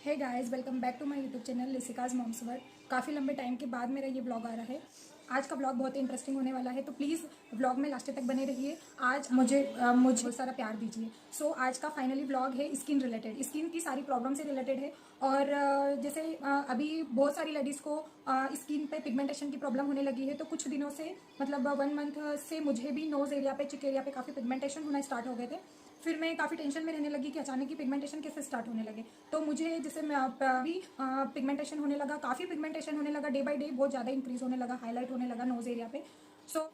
Hey guys, welcome back to my YouTube channel Lisika's moms world. काफ़ी लंबे time के बाद मेरा ये ब्लॉग आ रहा है। आज का ब्लॉग बहुत ही इंटरेस्टिंग होने वाला है, तो प्लीज़ ब्लॉग में लास्ट तक बने रहिए। आज मुझे बहुत सारा प्यार दीजिए। आज का फाइनली ब्लॉग है स्किन रिलेटेड, स्किन की सारी प्रॉब्लम से रिलेटेड है। और जैसे अभी बहुत सारी लेडीज़ को स्किन पे पिगमेंटेशन की प्रॉब्लम होने लगी है, तो कुछ दिनों से मतलब 1 मंथ से मुझे भी नोज़ एरिया पे, चिक एरिया पे काफ़ी पिगमेंटेशन होना स्टार्ट हो गए थे। फिर मैं काफ़ी टेंशन में रहने लगी कि अचानक ही पिगमेंटेशन कैसे स्टार्ट होने लगे। तो मुझे जैसे मैं अभी पिगमेंटेशन होने लगा, काफ़ी पिगमेंटेशन होने लगा, डे बाय डे बहुत ज़्यादा इंक्रीज होने लगा, हाईलाइट होने लगा नोज एरिया पे। सो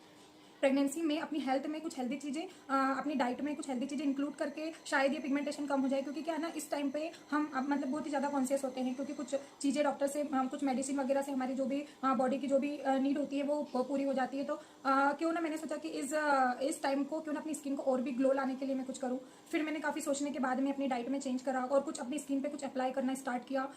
प्रेगनेंसी में अपनी हेल्थ में कुछ हेल्दी चीज़ें, अपनी डाइट में कुछ हेल्दी चीज़ें इंक्लूड करके शायद ये पिगमेंटेशन कम हो जाए। क्योंकि क्या है ना, इस टाइम पे हम अब मतलब बहुत ही ज़्यादा कॉन्शियस होते हैं, क्योंकि कुछ चीज़ें डॉक्टर से, कुछ मेडिसिन वगैरह से हमारी जो भी बॉडी की जो भी नीड होती है वो पूरी हो जाती है। तो क्यों ना मैंने सोचा कि इस टाइम को क्यों ना अपनी स्किन को और भी ग्लो लाने के लिए मैं कुछ करूँ। फिर मैंने काफ़ी सोचने के बाद में अपनी डाइट में चेंज करा और कुछ अपनी स्किन पे कुछ अप्लाई करना स्टार्ट किया।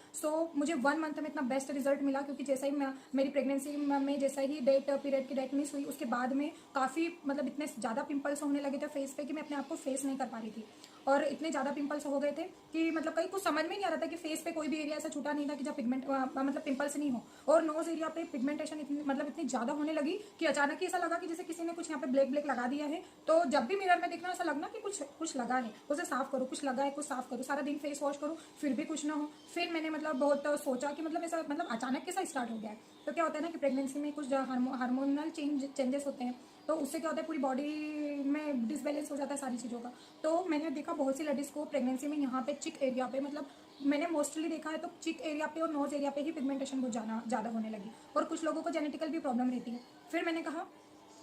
मुझे 1 मंथ में इतना बेस्ट रिजल्ट मिला, क्योंकि जैसा ही मेरी प्रेगनेंसी में जैसा ही डेट पीरियड की डेट मिस हुई, उसके बाद में काफ़ी मतलब इतने ज़्यादा पिंपल्स होने लगे थे फेस पे कि मैं अपने आप को फेस नहीं कर पा रही थी। और इतने ज़्यादा पिंपल्स हो गए थे कि मतलब कहीं कुछ समझ में नहीं आ रहा था कि फेस पे कोई भी एरिया ऐसा छूटा नहीं था कि जब मतलब पिंपल्स नहीं हो। और नोज एरिया पे पिगमेंटेशन इतनी ज़्यादा होने लगी कि अचानक ही ऐसा लगा कि जैसे किसी ने कुछ यहाँ पे ब्लैक ब्लैक लगा दिया है। तो जब भी मिरर में देखना, ऐसा लगना कि कुछ कुछ लगा है, उसे साफ करो, कुछ लगा है कुछ साफ करो, सारा दिन फेस वॉश करो, फिर भी कुछ ना हो। फिर मैंने मतलब बहुत सोचा कि मतलब ऐसा मतलब अचानक कैसा स्टार्ट हो गया है। तो क्या होता है ना कि प्रेगनेंसी में कुछ हार्मोनल चेंजेस होते हैं, तो उससे क्या होता है पूरी बॉडी में डिसबैलेंस हो जाता है सारी चीज़ों का। तो मैंने देखा बहुत सी लेडीज़ को प्रेगनेंसी में यहाँ पे चिक एरिया पे, मतलब मैंने मोस्टली देखा है तो चिक एरिया पे और नोज एरिया पे ही पिगमेंटेशन बहुत ज़्यादा होने लगी। और कुछ लोगों को जेनेटिकल भी प्रॉब्लम रहती है। फिर मैंने कहा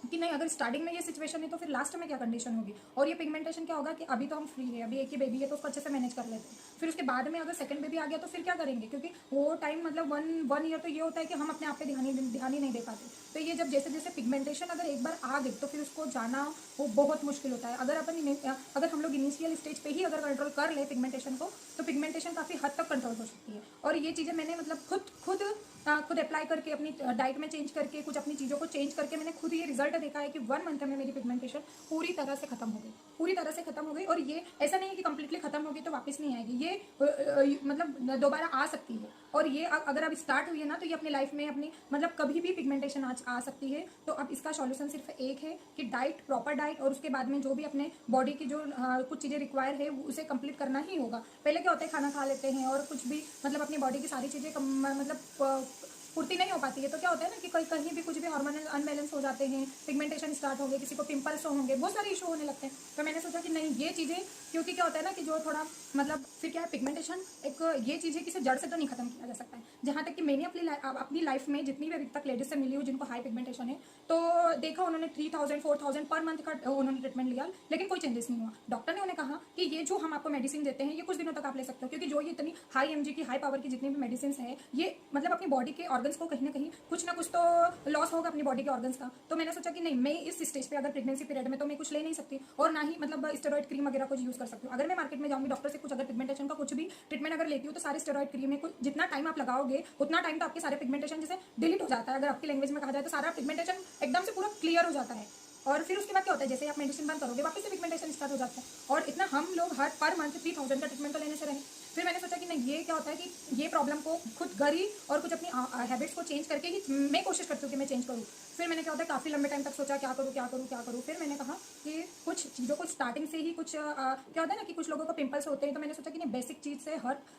कि नहीं, अगर स्टार्टिंग में ये सिचुएशन है तो फिर लास्ट में क्या कंडीशन होगी। और ये पिगमेंटेशन क्या होगा कि अभी तो हम फ्री है, अभी एक ही बेबी है तो उसको अच्छे से मैनेज कर लेते हैं। फिर उसके बाद में अगर सेकंड बेबी आ गया तो फिर क्या करेंगे, क्योंकि वो टाइम मतलब वन ईयर तो ये होता है कि हम अपने आप पे ध्यान ही नहीं दे पाते। तो ये जब जैसे जैसे पिगमेंटेशन अगर एक बार आ गई तो फिर उसको जाना वो बहुत मुश्किल होता है। अगर हम लोग इनिशियल स्टेज पे ही अगर कंट्रोल कर ले पिगमेंटेशन को, तो पिगमेंटेशन काफ़ी हद तक कंट्रोल हो सकती है। और ये चीज़ें मैंने मतलब खुद अप्लाई करके, अपनी डाइट में चेंज करके, कुछ अपनी चीज़ों को चेंज करके मैंने खुद ये रिजल्ट देखा है कि 1 मंथ में मेरी पिगमेंटेशन पूरी तरह से खत्म हो गई, पूरी तरह से खत्म हो गई। और ये ऐसा नहीं है कि कंप्लीटली खत्म होगी तो वापस नहीं आएगी, ये मतलब दोबारा आ सकती है। और ये अगर अब स्टार्ट हुई है ना, तो ये अपनी लाइफ में अपनी मतलब कभी भी पिगमेंटेशन आ सकती है। तो अब इसका सॉल्यूशन सिर्फ एक है कि डाइट, प्रॉपर डाइट, और उसके बाद में जो भी अपने बॉडी की जो कुछ चीज़ें रिक्वायर है उसे कंप्लीट करना ही होगा। पहले क्या होता है, खाना खा लेते हैं और कुछ भी मतलब अपनी बॉडी की सारी चीज़ें मतलब पूर्ति नहीं हो पाती है। तो क्या होता है ना कि कहीं भी कुछ भी हार्मोनल अनबैलेंस हो जाते हैं, पिगमेंटेशन स्टार्ट हो गए, किसी को पिंपल्स होंगे, बहुत सारे इशू होने लगते हैं। तो मैंने सोचा कि नहीं, ये चीज़ें, क्योंकि क्या होता है ना कि जो थोड़ा मतलब फिर क्या है, पिगमेंटेशन एक ये चीज़ है कि इसे जड़ से तो नहीं खत्म किया जा सकता है। जहाँ तक कि मैंने अपनी लाइफ में जितनी भी अभी तक लेडीज से मिली हूँ जिनको हाई पिगमेंटेशन है, तो देखा उन्होंने 3000 4000 पर मंथ का उन्होंने ट्रीटमेंट लिया, लेकिन कोई चेंजेस नहीं हुआ। डॉक्टर ने उन्हें कहा कि ये जो हम आपको मेडिसिन देते हैं ये कुछ दिनों तक आप ले सकते हो, क्योंकि जो ये इतनी हाई एमजी की, हाई पावर की जितनी भी मेडिसिन है, ये मतलब अपनी बॉडी के ऑर्गन्स को कहीं ना कहीं कुछ ना कुछ तो लॉस होगा अपनी बॉडी के ऑर्गन्स का। तो मैंने सोचा कि नहीं, मैं इस स्टेज पे अगर प्रेगनेंसी पीरियड में तो मैं कुछ ले नहीं सकती, और ना ही मतलब स्टेरॉइड क्रीम वगैरह कुछ यूज कर सकती हूँ। अगर मैं मार्केट में जाऊंगी डॉक्टर से कुछ अगर पिगमेंटेशन का कुछ भी ट्रीटमेंट अगर लेती हूँ, तो सारे स्टेरॉइड क्रीम में कुछ जितना टाइम आप लगाओगे उतना टाइम तो आपके सारे पिगमेंटेशन जैसे डिलीट हो जाता है, अगर आपकी लैंग्वेज में कहा जाए तो सारा पिगमेंटेशन एकदम से पूरा क्लियर हो जाता है। और फिर उसके बाद क्या होता है, जैसे आप मेडिसिन बंद करोगे वापस से पिगमेंटेशन स्टार्ट हो जाता है। और इतना हम लोग हर पर मंथ 3000 का ट्रीटमेंट तो लेने से रहे। फिर मैंने सोचा कि नहीं, ये क्या होता है कि ये प्रॉब्लम को खुद घर ही और कुछ अपनी हैबिट्स को चेंज करके ही मैं कोशिश करती हूँ कि मैं चेंज करूँ। फिर मैंने क्या होता है काफ़ी लंबे टाइम तक सोचा क्या करूँ क्या करूँ क्या करूँ। फिर मैंने कहा कि कुछ चीज़ों को स्टार्टिंग से ही कुछ क्या होता है ना कि कुछ लोगों को पिंपल्स होते हैं, तो मैंने सोचा कि नहीं, बेसिक चीज़ से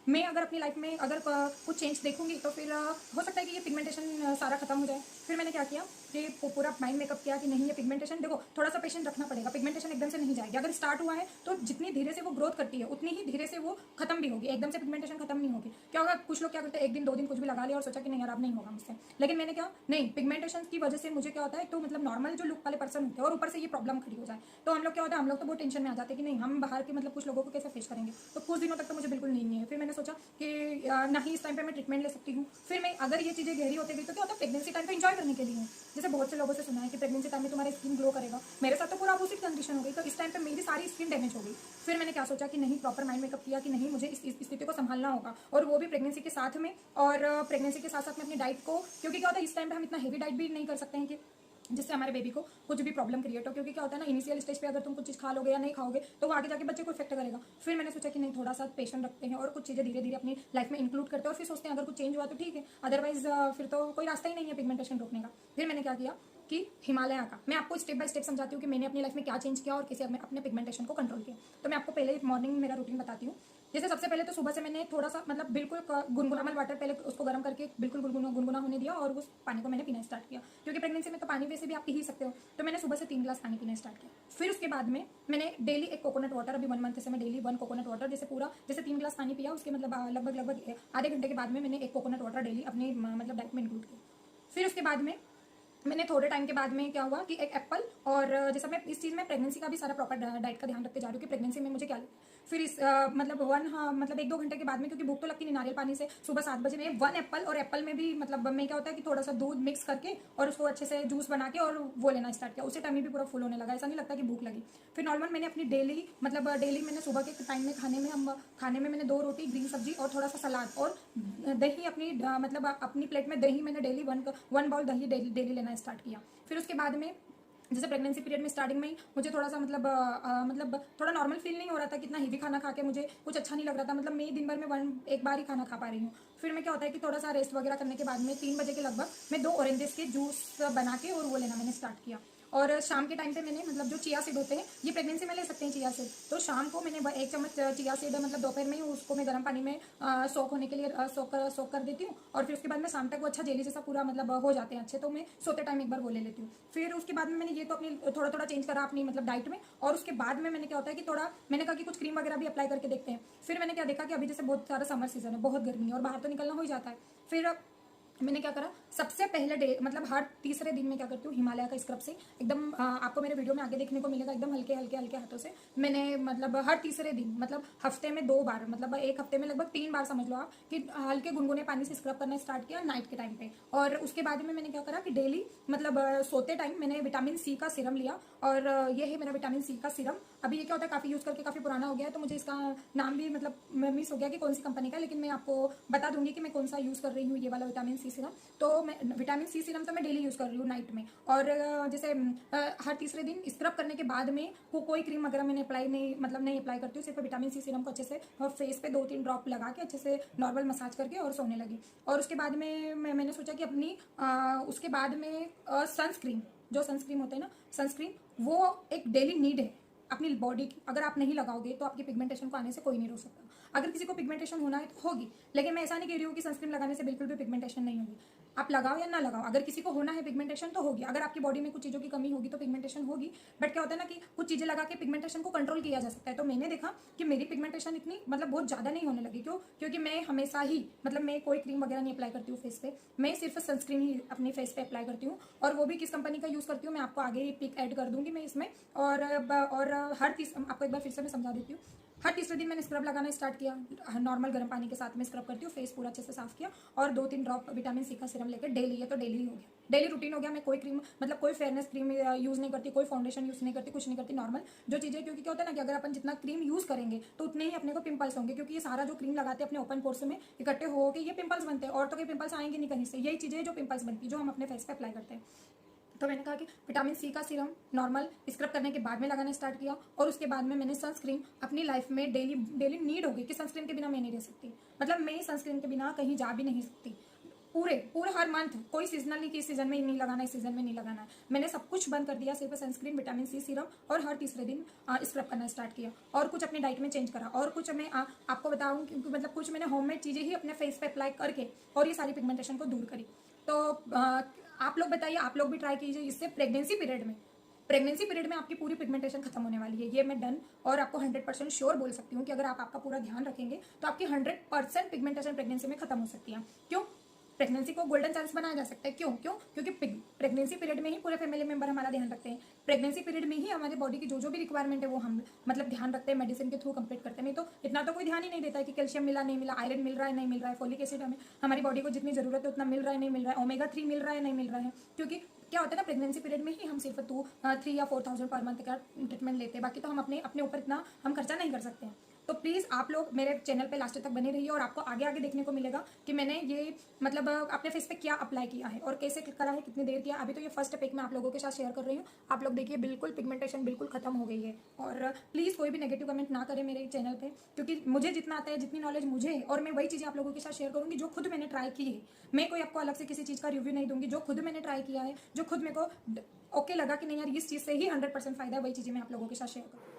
मैं अगर अपनी लाइफ में अगर कुछ चेंज देखूंगी तो फिर हो सकता है कि ये पिगमेंटेशन सारा खत्म हो जाए। फिर मैंने क्या किया कि पूरा माइंड मेकअप किया कि नहीं, ये पिगमेंटेशन देखो थोड़ा सा पेशेंट रखना पड़ेगा, पिगमेंटेशन एकदम से नहीं जाएगी। अगर स्टार्ट हुआ है तो जितनी धीरे से वो ग्रोथ करती है उतनी ही धीरे से वो खत्म भी होगी, एकदम से पिगमेंटेशन खत्म नहीं होगी। क्या होगा, कुछ लोग क्या करते हैं, एक दिन 2 दिन कुछ भी लगा लिया और सोचा कि नहीं यार अब नहीं होगा मुझसे। लेकिन मैंने क्या, नहीं, पिगमेंटेशन की वजह से मुझे क्या होता है, तो मतलब नॉर्मल जो लुक वाले पर्सन होते हैं और ऊपर से ये प्रॉब्लम खड़ी हो जाए, तो हम लोग क्या होता है, हम लोग तो बहुत टेंशन में आ जाते हैं कि नहीं, हम बाहर के मतलब कुछ लोगों को कैसे फेस करेंगे। तो कुछ दिनों तक तो मुझे बिल्कुल नहीं है। फिर मैंने सोचा कि ना ही इस टाइम पे मैं ट्रीटमेंट ले सकती हूँ। फिर मैं अगर ये चीज़ें गहरी होती गई तो क्या होता है, प्रेगनेंसी टाइम पे एंजॉय करने के लिए, जैसे बहुत से लोगों से सुना है कि प्रेगनेंसी टाइम में तुम्हारा स्किन ग्लो करेगा, मेरे साथ तो पूरा अपोजिट कंडीशन हो गई। तो इस टाइम पे मेरी सारी स्किन डैमेज हो गई। फिर मैंने क्या सोचा कि नहीं, प्रॉपर माइंड मेकअप किया कि नहीं, मुझे इस स्थिति को संभालना होगा, और वो भी प्रेगनेंसी के साथ में। और प्रेगनेंसी के साथ साथ में अपनी डाइट को, क्योंकि क्या होता है इस टाइम पे हम इतना हेवी डाइट भी नहीं कर सकते हैं कि जिससे हमारे बेबी को कुछ भी प्रॉब्लम क्रिएट हो, क्योंकि क्या होता है ना, इनिशियल स्टेज पे अगर तुम कुछ चीज़ खा लोगे या नहीं खाओगे तो वो आगे जाके बच्चे को इफेक्ट करेगा। फिर मैंने सोचा कि नहीं, थोड़ा सा पेशेंट रखते हैं और कुछ चीज़ें धीरे धीरे अपनी लाइफ में इंक्लूड करते हैं, और फिर सोचते हैं अगर कुछ चेंज हुआ तो ठीक है, अदरवाइज फिर तो कोई रास्ता ही नहीं है पिगमेंटेशन रोकने का। फिर मैंने क्या किया कि हिमालय का मैं आपको स्टेप बाय स्टेप समझाती हूँ कि मैंने अपनी लाइफ में क्या चेंज किया और कैसे अपने पिगमेंटेशन को कंट्रोल किया। तो मैं आपको पहले मॉर्निंग में मेरा रूटीन बताती हूँ। जैसे सबसे पहले तो सुबह से मैंने थोड़ा सा मतलब बिल्कुल गुनगुना वाटर पहले उसको गर्म करके बिल्कुल गुनगुना होने दिया, और उस पानी को मैंने पीना स्टार्ट किया, क्योंकि प्रेगनेंसी में तो पानी वैसे भी आप पी ही सकते हो। तो मैंने सुबह से 3 गिलास पानी पीना स्टार्ट किया। फिर उसके बाद में मैंने डेली एक कोकोनट वाटर, अभी 1 मंथ से मैं डेली 1 कोकोनट वाटर, जैसे 3 गिलास पानी पिया उसके मतलब लगभग आधे घंटे के बाद में मैंने एक कोकोनट वाटर डेली अपनी मतलब डाइट में इंक्लूड किया। फिर उसके बाद में मैंने थोड़े टाइम के बाद में क्या हुआ कि एक एप्पल, और जैसा मैं इस चीज़ में प्रेगनेंसी का भी सारा प्रॉपर डाइट का ध्यान रखते जा रही हूँ कि प्रेगनेंसी में मुझे क्या लगे। फिर इस मतलब मतलब 1-2 घंटे के बाद में, क्योंकि भूख तो लगती नहीं नारियल पानी से, सुबह 7 बजे में 1 एप्पल, और एप्पल में भी मतलब मैं क्या होता है कि थोड़ा सा दूध मिक्स करके और उसको अच्छे से जूस बना के और वो लेना स्टार्ट किया। उससे टमी भी पूरा फुल होने लगा, ऐसा नहीं लगता कि भूख लगी। फिर नॉर्मल मैंने अपनी डेली मैंने सुबह के टाइम में खाने में मैंने 2 रोटी, ग्रीन सब्जी और थोड़ा सा सलाद और दही मतलब अपनी प्लेट में दही मैंने डेली 1 बाउल दही डेली लेना स्टार्ट किया। फिर उसके बाद में जैसे प्रेगनेंसी पीरियड में स्टार्टिंग में ही मुझे थोड़ा सा मतलब थोड़ा नॉर्मल फील नहीं हो रहा था, कितना हेवी खाना खा के मुझे कुछ अच्छा नहीं लग रहा था, मतलब मैं दिन भर में एक बार ही खाना खा पा रही हूँ। फिर मैं क्या होता है कि थोड़ा सा रेस्ट वगैरह करने के बाद में 3 बजे के लगभग मैं 2 ऑरेंजेस के जूस बना के और वो लेना मैंने स्टार्ट किया। और शाम के टाइम पे मैंने मतलब जो चिया सीड होते हैं, ये प्रेगनेंसी में ले सकते हैं चिया सीड, तो शाम को मैंने 1 चम्मच चिया सीड मतलब दोपहर में ही उसको मैं गर्म पानी में सोक होने के लिए सोक कर देती हूँ, और फिर उसके बाद में शाम तक वो अच्छा जेली जैसा पूरा मतलब हो जाते हैं अच्छे, तो मैं सोते टाइम एक बार वो ले लेती हूँ। फिर उसके बाद में मैंने ये तो अपनी थोड़ा थोड़ा चेंज करा अपनी मतलब डाइट में, और उसके बाद में मैंने क्या होता है कि थोड़ा मैंने कहा कि कुछ क्रीम वगैरह भी अप्लाई करके देखते हैं। फिर मैंने क्या देखा कि अभी जैसे बहुत सारा समर सीजन है, बहुत गर्मी है और बाहर तो निकलना हो ही जाता है। फिर मैंने क्या करा, सबसे पहले डे मतलब हर तीसरे दिन में क्या करती हूँ, हिमालय का स्क्रब से एकदम आपको मेरे वीडियो में आगे देखने को मिलेगा, एकदम हल्के हल्के हल्के हाथों से मैंने मतलब हर तीसरे दिन मतलब हफ्ते में 2 बार, मतलब एक हफ्ते में लगभग 3 बार समझ लो आप, कि हल्के गुनगुने पानी से स्क्रब करना स्टार्ट किया नाइट के टाइम पे। और उसके बाद में मैंने क्या करा कि डेली मतलब सोते टाइम मैंने विटामिन सी का सीरम लिया, और ये है मेरा विटामिन सी का सीरम। अभी ये क्या होता है, काफ़ी यूज़ करके काफ़ी पुराना हो गया है, तो मुझे इसका नाम भी मतलब मिस हो गया कि कौन सी कंपनी का, लेकिन मैं आपको बता दूंगी कि मैं कौन सा यूज़ कर रही हूँ, ये वाला विटामिन सी सीरम। तो मैं विटामिन सी सीरम तो मैं डेली यूज़ कर रही हूँ नाइट में, और जैसे हर तीसरे दिन स्क्रब करने के बाद में कोई क्रीम वगैरह मैंने नहीं अप्लाई करती हूँ, सिर्फ विटामिन सी सीरम को अच्छे से फेस पे 2-3 ड्रॉप लगा के अच्छे से नॉर्मल मसाज करके और सोने लगी। और उसके बाद में मैंने सोचा कि अपनी उसके बाद में सनस्क्रीन, जो सनस्क्रीन होते हैं ना, सनस्क्रीन वो एक डेली नीड है अपनी बॉडी की। अगर आप नहीं लगाओगे तो आपकी पिगमेंटेशन को आने से कोई नहीं रोक सकता। अगर किसी को पिगमेंटेशन होना है तो होगी, लेकिन मैं ऐसा नहीं कह रही हूँ कि सनस्क्रीन लगाने से बिल्कुल भी पिगमेंटेशन नहीं होगी। आप लगाओ या ना लगाओ, अगर किसी को होना है पिगमेंटेशन तो होगी। अगर आपकी बॉडी में कुछ चीज़ों की कमी होगी तो पिगमेंटेशन होगी, बट क्या होता है ना कि कुछ चीज़ें लगा के पिगमेंटेशन को कंट्रोल किया जा सकता है। तो मैंने देखा कि मेरी पिगमेंटेशन इतनी मतलब बहुत ज़्यादा नहीं होने लगी। क्यों? क्योंकि मैं हमेशा ही मतलब मैं कोई क्रीम वगैरह नहीं अप्लाई करती हूँ फेस पे, मैं सिर्फ सनस्क्रीन ही अपनी फेस पे अप्लाई करती हूँ, और वो भी किस कंपनी का यूज़ करती हूँ मैं आपको आगे पिक ऐड कर दूंगी मैं इसमें। और आपको एक बार फिर से मैं समझा देती हूँ। हर तीसरे दिन मैंने स्क्रब लगाना स्टार्ट किया, नॉर्मल गर्म पानी के साथ में स्क्रब करती हूँ, फेस पूरा अच्छे से साफ किया, और 2-3 ड्रॉप विटामिन सी का सीरम लेकर डेली है तो डेली हो गया, डेली रूटीन हो गया। मैं कोई क्रीम मतलब कोई फेयरनेस क्रीम यूज़ नहीं करती, कोई फाउंडेशन यूज़ नहीं करती, कुछ नहीं करती, नॉर्मल जो चीज़ें। क्योंकि क्या होता है ना कि अगर अपन जितना क्रीम यूज़ करेंगे तो उतने ही अपने को पिंपल्स होंगे, क्योंकि ये सारा जो क्रीम लगाते हैं अपने ओपन पोर्स में इकट्ठे हो के ये पिंपल्स बनते हैं, और तो के पिंपल्स आएंगे नहीं कहीं से, यही चीज़ें जो पिंपल्स बनती है जो हम अपने फेस पे अप्लाई करते हैं। तो मैंने कहा कि विटामिन सी का सीरम नॉर्मल स्क्रब करने के बाद में लगाना स्टार्ट किया, और उसके बाद में मैंने सनस्क्रीन अपनी लाइफ में डेली नीड हो गई कि सनस्क्रीन के बिना मैं नहीं रह सकती, मतलब मैं सनस्क्रीन के बिना कहीं जा भी नहीं सकती। पूरे पूरे हर मंथ, कोई सीजनल नहीं कि इस सीजन में नहीं लगाना है, इस सीजन में नहीं लगाना है, मैंने सब कुछ बंद कर दिया, सिर्फ सनस्क्रीन, विटामिन सी सीरम, और हर तीसरे दिन स्क्रब करना स्टार्ट किया, और कुछ अपनी डाइट में चेंज करा, और कुछ मैं आपको बताऊँ क्योंकि मतलब कुछ मैंने होममेड चीज़ें ही अपने फेस पे अप्लाई करके और ये सारी पिगमेंटेशन को दूर करी। तो आप लोग बताइए, आप लोग भी ट्राई कीजिए, इससे प्रेगनेंसी पीरियड में आपकी पूरी पिगमेंटेशन खत्म होने वाली है, ये मैं डन और आपको 100% श्योर बोल सकती हूँ कि अगर आप आपका पूरा ध्यान रखेंगे तो आपकी 100% पिगमेंटेशन प्रेगनेंसी में खत्म हो सकती है। क्यों? प्रेगनेंसी को गोल्डन चांस बनाया जा सकता है। क्यों? क्योंकि प्रेगनेंसी पीरियड में ही पूरे फैमिली मेंबर हमारा ध्यान रखते हैं, प्रेगनेंसी पीरियड में ही हमारी बॉडी की जो भी रिक्वायरमेंट है वो हम मतलब ध्यान रखते हैं, मेडिसिन के थ्रू कंप्लीट करते हैं। नहीं तो इतना तो कोई ध्यान ही नहीं देता है कि कैल्शियम मिला नहीं मिला, आयरन मिल रहा है नहीं मिल रहा है, फोलिक एसिड हमारी बॉडी को जितनी जरूरत है उतना मिल रहा है नहीं मिल रहा है, ओमेगा 3 मिल रहा है नहीं मिल रहा है। क्योंकि क्या होता है ना, प्रेगनेंसी पीरियड में ही हम सिर्फ 3 या 4,000 पर मंथ का ट्रीटमेंट लेते हैं, बाकी तो हम अपने ऊपर इतना हम खर्चा नहीं कर सकते हैं। तो प्लीज़ आप लोग मेरे चैनल पे लास्ट तक बने रहिए और आपको आगे आगे देखने को मिलेगा कि मैंने ये मतलब अपने फेस पे क्या अप्लाई किया है और कैसे करा है, कितनी देर किया। अभी तो ये फर्स्ट पिक मैं आप लोगों के साथ शेयर कर रही हूँ। आप लोग देखिए बिल्कुल पिगमेंटेशन बिल्कुल खत्म हो गई है। और प्लीज़ कोई भी नेगेटिव कमेंट ना करें मेरे चैनल पे, क्योंकि मुझे जितना आता है, जितनी नॉलेज मुझे है, और मैं वही चीज़ें आप लोगों के साथ शेयर करूँगी जो खुद मैंने ट्राई की है। मैं कोई आपको अलग से किसी चीज़ का रिव्यू नहीं दूंगी, जो खुद मैंने ट्राई किया है, जो खुद मेरे को ओके लगा कि नहीं यार इस चीज़ से ही 100% फायदा है, वही चीज़ें मैं आप लोगों के साथ शेयर करूँ।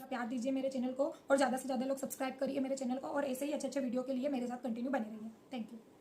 प्यार दीजिए मेरे चैनल को और ज़्यादा से ज़्यादा लोग सब्सक्राइब करिए मेरे चैनल को, और ऐसे ही अच्छे अच्छे वीडियो के लिए मेरे साथ कंटिन्यू बने रहिए। Thank you.